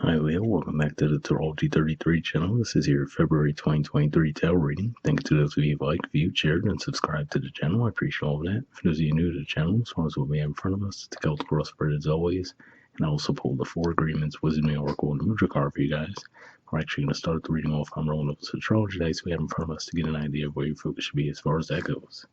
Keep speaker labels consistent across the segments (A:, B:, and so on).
A: Hi Leo, welcome back to the Astrology 33 channel. This is your February 2023 tarot reading. Thanks to those of you who liked, viewed, shared, and subscribed to the channel. I appreciate all of that. For those of you new to the channel, as far as what we have in front of us, the Celtic Cross spread as always. And I also pulled the 4 agreements, Wisdom, the Oracle, and the Mudra card for you guys. We're actually going to start the reading off on rolling up the astrology dice we have in front of us to get an idea of where your focus should be as far as that goes.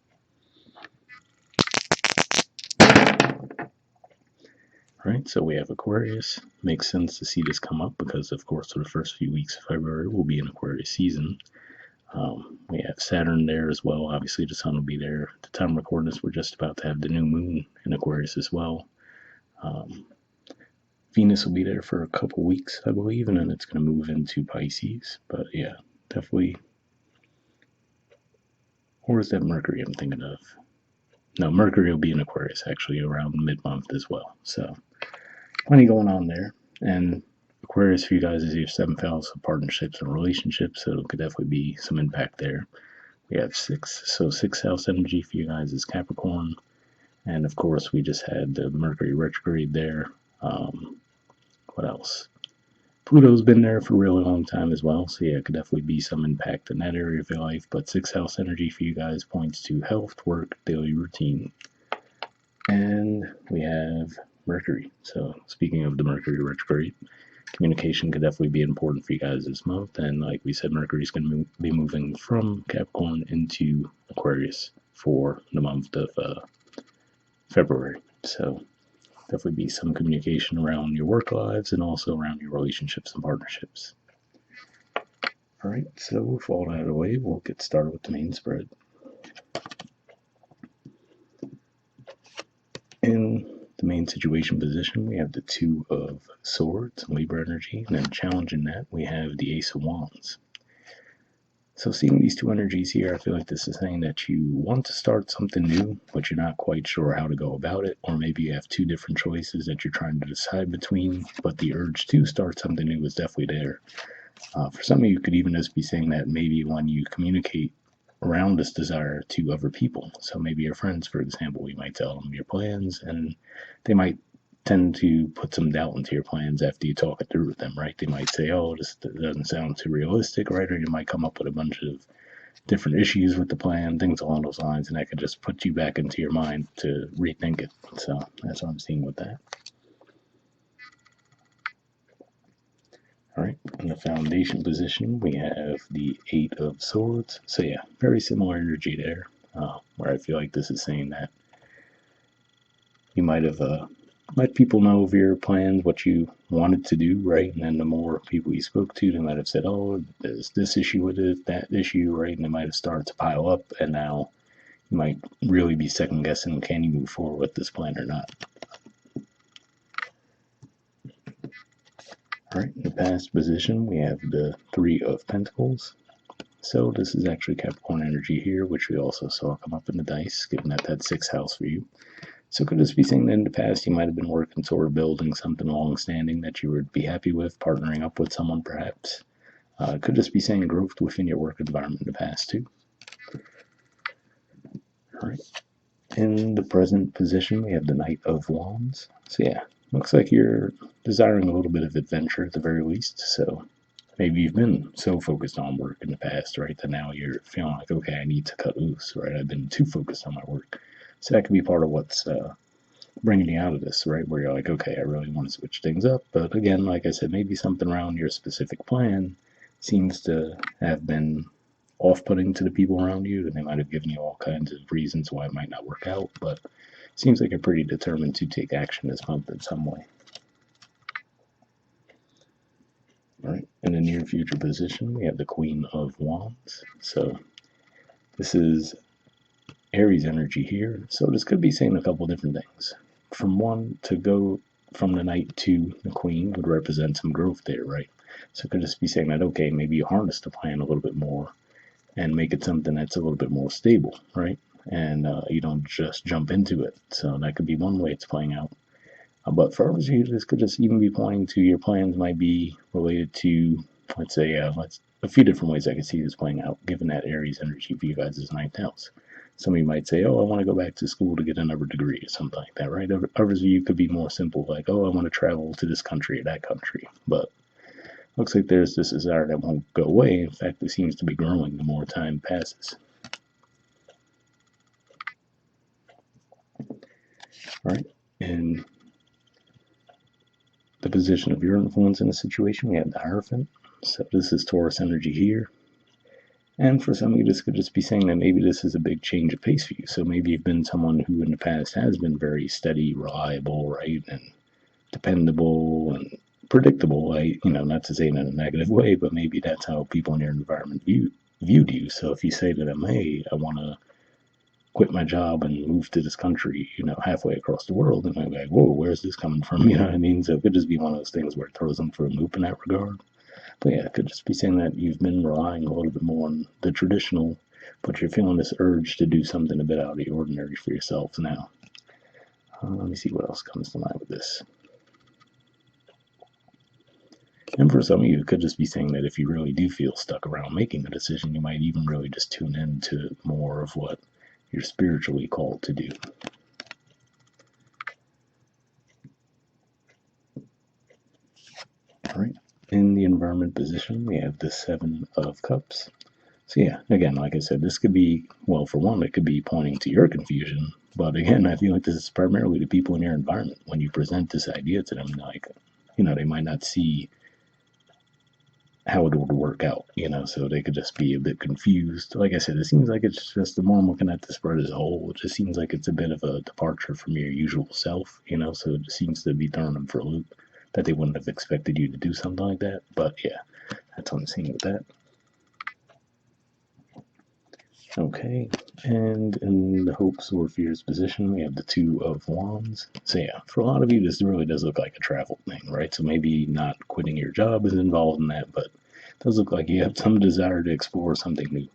A: Right, so we have Aquarius. Makes sense to see this come up because, of course, for the first few weeks of February, we'll be in Aquarius season. We have Saturn there as well. Obviously, the sun will be there. At the time of recording this, we're just about to have the new moon in Aquarius as well. Venus will be there for a couple weeks, I believe, and then it's going to move into Pisces. But yeah, definitely. Or is that Mercury I'm thinking of? No, Mercury will be in Aquarius actually around mid-month as well. So plenty going on there. And Aquarius for you guys is your 7th house of partnerships and relationships, so it could definitely be some impact there. We have 6, so 6th house energy for you guys is Capricorn. And of course, we just had the Mercury retrograde there. What else? Pluto's been there for a really long time as well, so yeah, it could definitely be some impact in that area of your life. But 6th house energy for you guys points to health, work, daily routine. And we have Mercury. So speaking of the Mercury retrograde, communication could definitely be important for you guys this month. And like we said, Mercury is going to be moving from Capricorn into Aquarius for the month of February. So definitely be some communication around your work lives and also around your relationships and partnerships. All right, so with all that out of the way, we'll get started with the main spread. In the main situation position, we have the 2 of Swords, Libra energy, and then challenging that, we have the Ace of Wands. So seeing these 2 energies here, I feel like this is saying that you want to start something new, but you're not quite sure how to go about it, or maybe you have 2 different choices that you're trying to decide between, but the urge to start something new is definitely there. For some of you, could even just be saying that maybe when you communicate around this desire to other people, so maybe your friends, for example, you might tell them your plans, and they might tend to put some doubt into your plans after you talk it through with them, right? They might say, oh, this doesn't sound too realistic, right? Or you might come up with a bunch of different issues with the plan, things along those lines, and that could just put you back into your mind to rethink it. So that's what I'm seeing with that. All right, in the foundation position, we have the 8 of Swords. So yeah, very similar energy there, where I feel like this is saying that you might have let people know of your plans, what you wanted to do, right? And then the more people you spoke to, they might have said, oh, there's this issue with it, that issue, right? And they might have started to pile up, and now you might really be second guessing, can you move forward with this plan or not? All right, in the past position, we have the 3 of Pentacles. So this is actually Capricorn energy here, which we also saw come up in the dice, given that that's 6th house for you. So could this be saying that in the past you might have been working toward building something long-standing that you would be happy with, partnering up with someone perhaps? Could this be saying growth within your work environment in the past too? All right. In the present position, we have the Knight of Wands. So yeah, looks like you're desiring a little bit of adventure at the very least. So maybe you've been so focused on work in the past, right, that now you're feeling like, okay, I need to cut loose, right? I've been too focused on my work. So that could be part of what's bringing you out of this, right? Where you're like, okay, I really want to switch things up. But again, like I said, maybe something around your specific plan seems to have been off-putting to the people around you, and they might have given you all kinds of reasons why it might not work out. But it seems like you're pretty determined to take action this month in some way. All right, in the near future position, we have the Queen of Wands. So this is Aries energy here. So this could be saying a couple different things. From one, to go from the Knight to the Queen would represent some growth there, right? So it could just be saying that, okay, maybe you harness the plan a little bit more and make it something that's a little bit more stable, right? And you don't just jump into it. So that could be one way it's playing out. But for others of you, this could just even be pointing to your plans might be related to, let's say, a few different ways I could see this playing out, given that Aries energy for you guys is 9th house. Somebody might say, oh, I want to go back to school to get another degree or something like that, right? Others of you could be more simple, like, oh, I want to travel to this country or that country. But Looks like there's this desire that won't go away. In fact, it seems to be growing the more time passes. All right. In the position of your influence in a situation, we have the Hierophant. So this is Taurus energy here. And for some of you, this could just be saying that maybe this is a big change of pace for you. So maybe you've been someone who in the past has been very steady, reliable, right, and dependable and predictable. Not to say in a negative way, but maybe that's how people in your environment viewed you. So if you say to them, hey, I want to quit my job and move to this country, halfway across the world, and I'm like, whoa, where's this coming from? You know what I mean? So it could just be one of those things where it throws them for a loop in that regard. But yeah, it could just be saying that you've been relying a little bit more on the traditional, but you're feeling this urge to do something a bit out of the ordinary for yourselves now. Let me see what else comes to mind with this. And for some of you, it could just be saying that if you really do feel stuck around making a decision, you might even really just tune in to more of what you're spiritually called to do. All right. In the environment position, we have the Seven of Cups. So yeah, again, like I said, this could be, well, for one, it could be pointing to your confusion. But again, I feel like this is primarily to people in your environment. When you present this idea to them, like, they might not see how it would work out, so they could just be a bit confused. Like I said, it seems like it's just, the more I'm looking at the spread as a whole, it just seems like it's a bit of a departure from your usual self, so it just seems to be throwing them for a loop, that they wouldn't have expected you to do something like that. But yeah, that's what I'm seeing with that. Okay, and in the hopes or fears position, we have the Two of Wands. So yeah, for a lot of you, this really does look like a travel thing, right? So maybe not quitting your job is involved in that, but it does look like you have some desire to explore something new,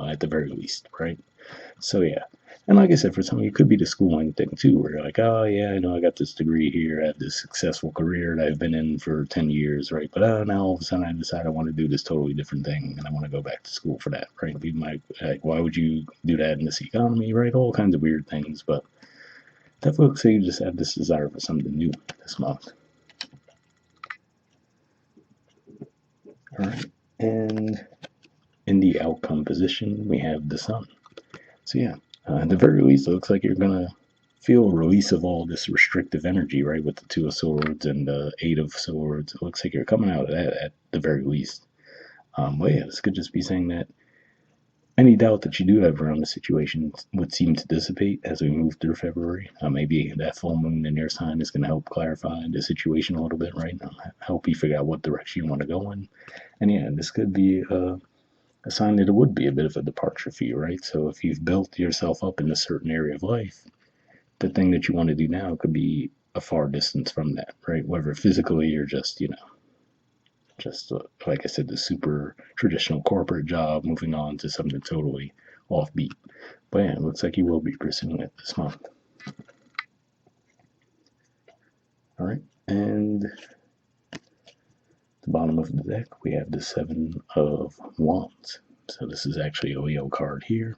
A: at the very least, right? So yeah, and like I said, for some of you, it could be the schooling thing too, where you're like, oh yeah, I know I got this degree here, I have this successful career that I've been in for 10 years, right? But now all of a sudden I decide I want to do this totally different thing and I want to go back to school for that, right? People might like, why would you do that in this economy, right? All kinds of weird things, but definitely looks like you just have this desire for something new this month. All right, and in the outcome position, we have the Sun. So yeah, at the very least, it looks like you're gonna feel a release of all this restrictive energy, right? With the Two of Swords and the Eight of Swords, it looks like you're coming out of that at the very least. But yeah, this could just be saying that any doubt that you do have around the situation would seem to dissipate as we move through February. Maybe that full moon in your sign is going to help clarify the situation a little bit, right? Help you figure out what direction you want to go in. And yeah, this could be a sign that it would be a bit of a departure for you, right? So if you've built yourself up in a certain area of life, the thing that you want to do now could be a far distance from that, right? Whether physically or just, like I said, the super traditional corporate job, moving on to something totally offbeat. But yeah, it looks like you will be pursuing it this month. All right, and the bottom of the deck, we have the Seven of Wands. So this is actually a Leo card here.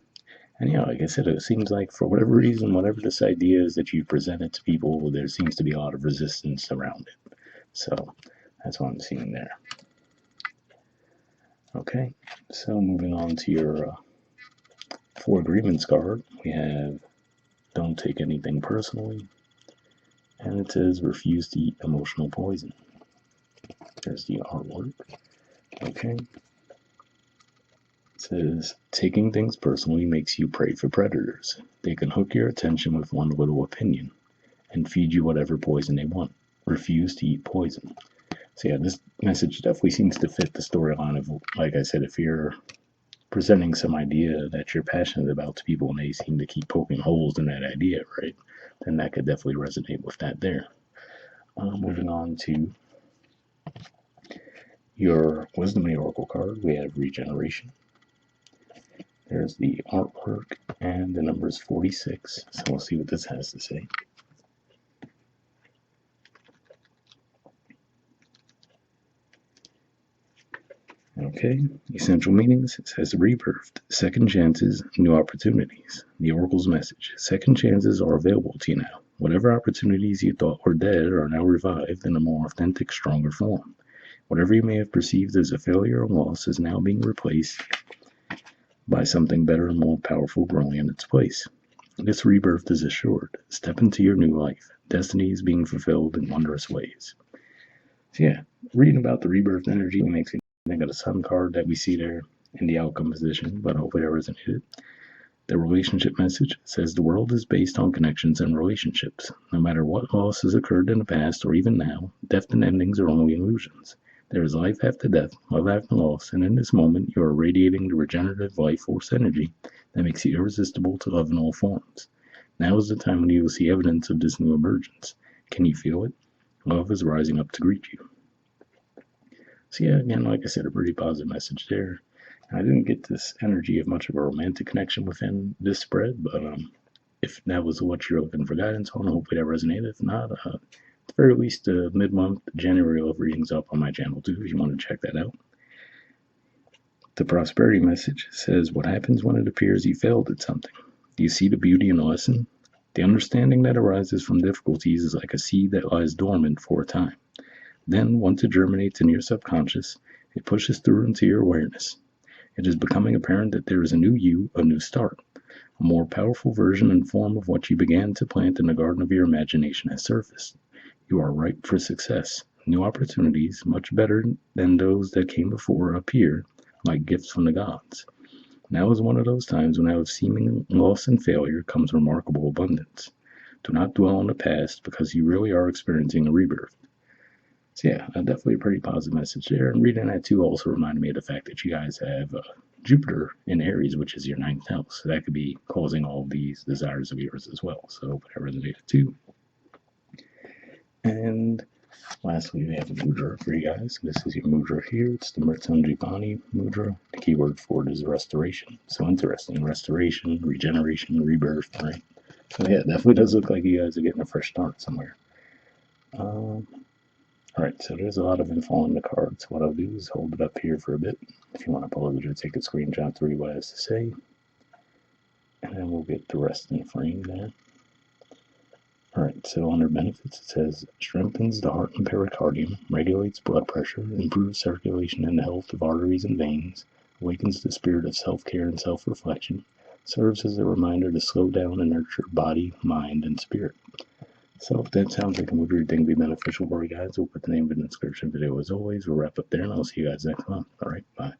A: And yeah, like I said, it seems like for whatever reason, whatever this idea is that you presented to people, there seems to be a lot of resistance around it. So that's what I'm seeing there. Okay, so moving on to your Four Agreements card, we have Don't Take Anything Personally, and it says Refuse to Eat Emotional Poison. There's the artwork. Okay. It says, taking things personally makes you prey for predators. They can hook your attention with one little opinion and feed you whatever poison they want. Refuse to eat poison. So yeah, this message definitely seems to fit the storyline of, like I said, if you're presenting some idea that you're passionate about to people and they seem to keep poking holes in that idea, right? Then that could definitely resonate with that there. Moving on to your Wisdom of the Oracle card, we have Regeneration. There's the artwork and the number is 46. So we'll see what this has to say. Okay, essential meanings. It says rebirthed, second chances, new opportunities. The Oracle's message. Second chances are available to you now. Whatever opportunities you thought were dead are now revived in a more authentic, stronger form. Whatever you may have perceived as a failure or loss is now being replaced by something better and more powerful growing in its place. This rebirth is assured. Step into your new life. Destiny is being fulfilled in wondrous ways. So yeah, reading about the rebirth energy makes me think of the sun card that we see there in the outcome position, but hopefully that resonated. The relationship message says the world is based on connections and relationships. No matter what loss has occurred in the past or even now, death and endings are only illusions. There is life after death, love after loss, and in this moment you are radiating the regenerative life force energy that makes you irresistible to love in all forms. Now is the time when you will see evidence of this new emergence. Can you feel it? Love is rising up to greet you. So yeah, again, like I said, a pretty positive message there. I didn't get this energy of much of a romantic connection within this spread, but if that was what you're looking for guidance on, hopefully that resonated. If not, at the very least, mid-month January love readings up on my channel too, if you want to check that out. The prosperity message says, what happens when it appears you failed at something? Do you see the beauty in the lesson? The understanding that arises from difficulties is like a seed that lies dormant for a time. Then, once it germinates in your subconscious, it pushes through into your awareness. It is becoming apparent that there is a new you, a new start. A more powerful version and form of what you began to plant in the garden of your imagination has surfaced. You are ripe for success. New opportunities, much better than those that came before, appear like gifts from the gods. Now is one of those times when out of seeming loss and failure comes remarkable abundance. Do not dwell on the past because you really are experiencing a rebirth. So yeah, definitely a pretty positive message there. And reading that too also reminded me of the fact that you guys have Jupiter in Aries, which is your 9th house. So that could be causing all these desires of yours as well. So hope that resonated too. And lastly, we have a Mudra for you guys. This is your Mudra here. It's the Mritsanjivani Mudra. The keyword for it is restoration. So interesting. Restoration, regeneration, rebirth, right? So yeah, it definitely does look like you guys are getting a fresh start somewhere. Alright, so there's a lot of info on the cards. What I'll do is hold it up here for a bit. If you want to pause it or take a screenshot to read what it has to say. And then we'll get the rest in the frame there. Alright, so under benefits it says, strengthens the heart and pericardium, regulates blood pressure, improves circulation and the health of arteries and veins, awakens the spirit of self-care and self-reflection, serves as a reminder to slow down and nurture body, mind, and spirit. So if that sounds like a movie you think would be beneficial for you guys, we'll put the name in the description video as always. We'll wrap up there and I'll see you guys next month. Alright, bye.